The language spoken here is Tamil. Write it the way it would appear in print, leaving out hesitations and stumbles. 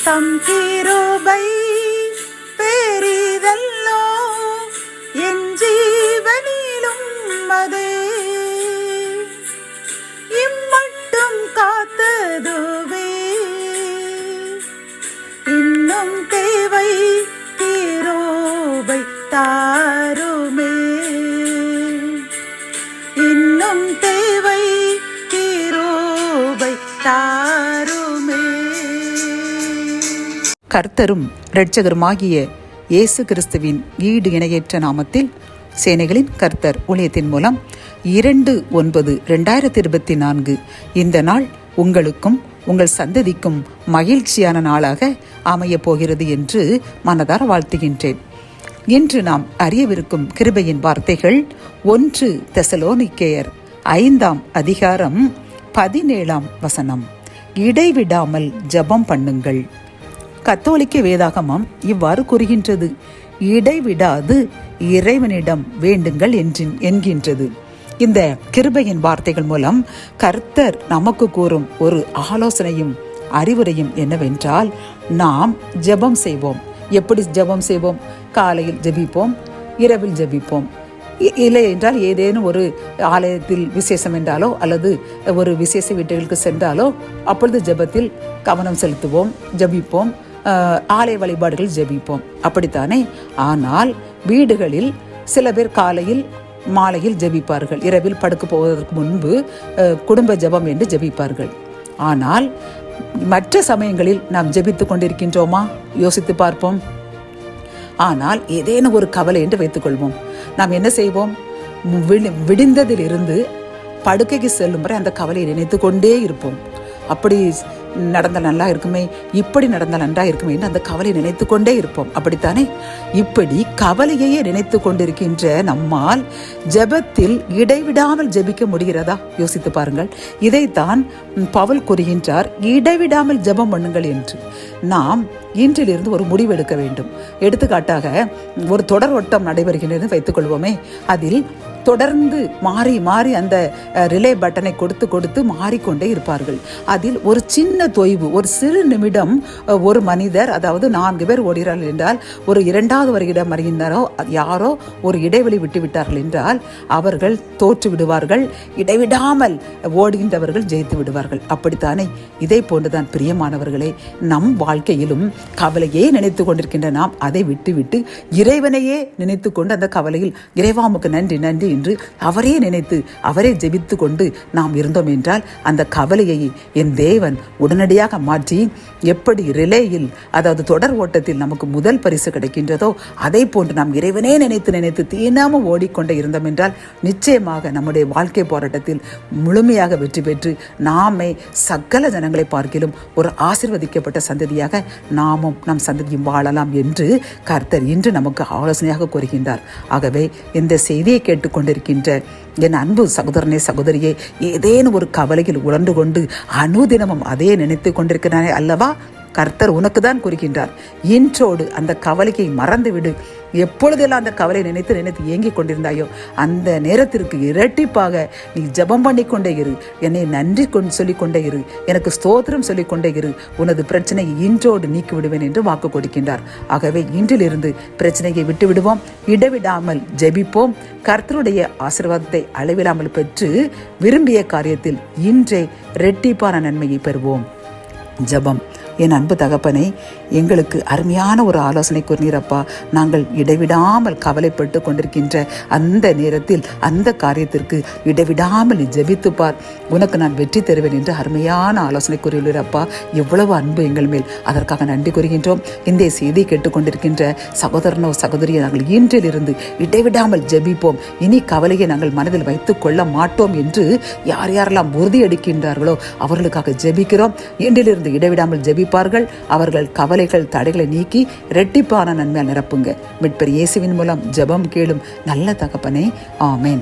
தம் கிருபை பெரிதல்லோ என் ஜீவனிலும் அதே இம்மட்டும் காத்ததுவே இன்னும் தேவை கிருபை தாருமே இன்னும் தேவை கிருபை தாருமே. கர்த்தரும் இரட்சகருமாகிய இயேசு கிறிஸ்துவின் ஈடு இணையற்ற நாமத்தில் சேனைகளின் கர்த்தர் ஊழியத்தின் மூலம் 2/9/2024 இந்த நாள் உங்களுக்கும் உங்கள் சந்ததிக்கும் மகிழ்ச்சியான நாளாக அமையப் போகிறது என்று மனதார வாழ்த்துகின்றேன். இன்று நாம் அறியவிருக்கும் கிருபையின் வார்த்தைகள் 1 தெசலோனிக்கேயர் 5:17 இடைவிடாமல் ஜெபம் பண்ணுங்கள். கத்தோலிக்க வேதாகமம் இவ்வாறு கூறுகின்றது, இடைவிடாது இறைவனிடம் வேண்டுங்கள் என்கின்றது. இந்த கிருபையின் வார்த்தைகள் மூலம் கர்த்தர் நமக்கு கூறும் ஒரு ஆலோசனையும் அறிவுரையும் என்னவென்றால், நாம் ஜெபம் செய்வோம். எப்படி ஜெபம் செய்வோம்? காலையில் ஜெபிப்போம், இரவில் ஜெபிப்போம். இல்லை என்றால் ஏதேனும் ஒரு ஆலயத்தில் விசேஷம் என்றாலோ அல்லது ஒரு விசேஷ வீட்டுகளுக்கு சென்றாலோ அப்பொழுது ஜெபத்தில் கவனம் செலுத்துவோம், ஜெபிப்போம், ஆலய வழிபாடுகள் ஜெபிப்போம், அப்படித்தானே? ஆனால் வீடுகளில் சில பேர் காலையில் மாலையில் ஜெபிப்பார்கள், இரவில் படுக்க போவதற்கு முன்பு குடும்ப ஜெபம் என்று ஜெபிப்பார்கள். ஆனால் மற்ற சமயங்களில் நாம் ஜெபித்து கொண்டிருக்கின்றோமா? யோசித்து பார்ப்போம். ஆனால் ஏதேனும் ஒரு கவலை என்று வைத்துக்கொள்வோம். நாம் என்ன செய்வோம்? விடிந்ததிலிருந்து படுக்கைக்கு செல்லும் வரை அந்த கவலையை நினைத்து கொண்டே இருப்போம். அப்படி நடந்தால் நல்லா இருக்குமே, இப்படி நடந்தால் நன்றா இருக்குமே என்று அந்த கவலையை நினைத்து கொண்டே இருப்போம், அப்படித்தானே? இப்படி கவலையையே நினைத்து கொண்டிருக்கின்ற நம்மால் ஜெபத்தில் இடைவிடாமல் ஜெபிக்க முடிகிறதா? யோசித்து பாருங்கள். இதைத்தான் பவுல் கூறுகின்றார், இடைவிடாமல் ஜெபம் பண்ணுங்கள் என்று. நாம் இன்றிலிருந்து ஒரு முடிவு எடுக்க வேண்டும். எடுத்துக்காட்டாக ஒரு தொடர் ஓட்டம் நடைபெறுகின்றது வைத்துக் கொள்வோமே. அதில் தொடர்ந்து மாறி மாறி அந்த ரிலே பட்டனை கொடுத்து மாறிக்கொண்டே இருப்பார்கள். அதில் ஒரு சின்ன தொய்வு, ஒரு சிறு நிமிடம், ஒரு மனிதர், அதாவது 4 பேர் ஓடுகிறார்கள் என்றால் ஒரு 2வது வருகிடம் வருகின்றாரோ யாரோ ஒரு இடைவெளி விட்டு விட்டார்கள் என்றால் அவர்கள் தோற்று விடுவார்கள். இடைவிடாமல் ஓடுகின்றவர்கள் ஜெயித்து விடுவார்கள், அப்படித்தானே? இதை போன்றுதான் பிரியமானவர்களே, நம் வாழ்க்கையிலும் கவலையே நினைத்து கொண்டிருக்கின்ற நாம் அதை விட்டு இறைவனையே நினைத்து கொண்டு அந்த கவலையில் இறைவாமுக்கு நன்றி நன்றி என்று அவரே நினைத்து அவரே ஜெபித்து கொண்டு நாம் இருந்தோம் என்றால் அந்த கவலையை என் தேவன் உடனடியாக மாற்றி, எப்படி ரிலேயில், அதாவது தொடர் ஓட்டத்தில் நமக்கு முதல் பரிசு கிடைக்கின்றதோ அதை போன்று நாம் இறைவனே நினைத்து தீனாமல் ஓடிக்கொண்டே இருந்தோம் என்றால் நிச்சயமாக நம்முடைய வாழ்க்கை போராட்டத்தில் முழுமையாக வெற்றி பெற்று நாமே சகல ஜனங்களை பார்க்கிலும் ஒரு ஆசீர்வதிக்கப்பட்ட சந்ததியாக நாமும் நம் சந்ததியும் வாழலாம் என்று கர்த்தர் இன்று நமக்கு ஆலோசனையாக கூறுகின்றார். ஆகவே இந்த செய்தியை கேட்டுக்கொண்டிருக்கின்ற என் அன்பு சகோதரனே, சகோதரியே, ஏதேனும் ஒரு கவலையில் உழண்டு கொண்டு அனுதினமும் அதே நினைத்து கொண்டிருக்கிறானே அல்லவா? கர்த்தர் உனக்கு தான் கூறுகின்றார், இன்றோடு அந்த கவலையை மறந்துவிடு. எப்பொழுதெல்லாம் அந்த கவலை நினைத்து ஏங்கிக் கொண்டிருந்தாயோ அந்த நேரத்திற்கு இரட்டிப்பாக நீ ஜெபம் பண்ணிக்கொண்டே இரு, என்னை நன்றி சொல்லிக்கொண்டே இரு, எனக்கு ஸ்தோத்திரம் சொல்லிக்கொண்டே இரு, உனது பிரச்சனையை இன்றோடு நீக்கி விடுவேன் என்று வாக்கு கொடுக்கின்றார். ஆகவே இன்றிலிருந்து பிரச்சனையை விட்டு விடுவோம், இடைவிடாமல் ஜெபிப்போம், கர்த்தருடைய ஆசீர்வாதத்தை அளவில்லாமல் பெற்று விரும்பிய காரியத்தில் இன்றே இரட்டிப்பான நன்மையை பெறுவோம். ஜெபம். என் அன்பு தகப்பனை, எங்களுக்கு அருமையான ஒரு ஆலோசனை கூறினீரப்பா. நாங்கள் இடைவிடாமல் கவலைப்பட்டு கொண்டிருக்கின்ற அந்த நேரத்தில் அந்த காரியத்திற்கு இடைவிடாமல் நீ ஜெபித்துப்பார், உனக்கு நான் வெற்றி தருவேன் என்று அருமையான ஆலோசனை கூறியுள்ளீரப்பா. எவ்வளவு அன்பு எங்கள் மேல், அதற்காக நன்றி கூறுகின்றோம். இந்த செய்தி கேட்டுக்கொண்டிருக்கின்ற சகோதரனோ சகோதரியை நாங்கள் இன்றிலிருந்து இடைவிடாமல் ஜெபிப்போம், இனி கவலையை நாங்கள் மனதில் வைத்துக் கொள்ள மாட்டோம் என்று யாரெல்லாம் உறுதியளிக்கின்றார்களோ அவர்களுக்காக ஜெபிக்கிறோம். இன்றிலிருந்து இடைவிடாமல் ஜெபிப்பார்கள். அவர்கள் கவலைகள் தடைகளை நீக்கி இரட்டிப்பான நன்மையால் நிரப்புங்க. மீட்பர் இயேசுவின் மூலம் ஜெபம் கேளும் நல்ல தகப்பனே, ஆமென்.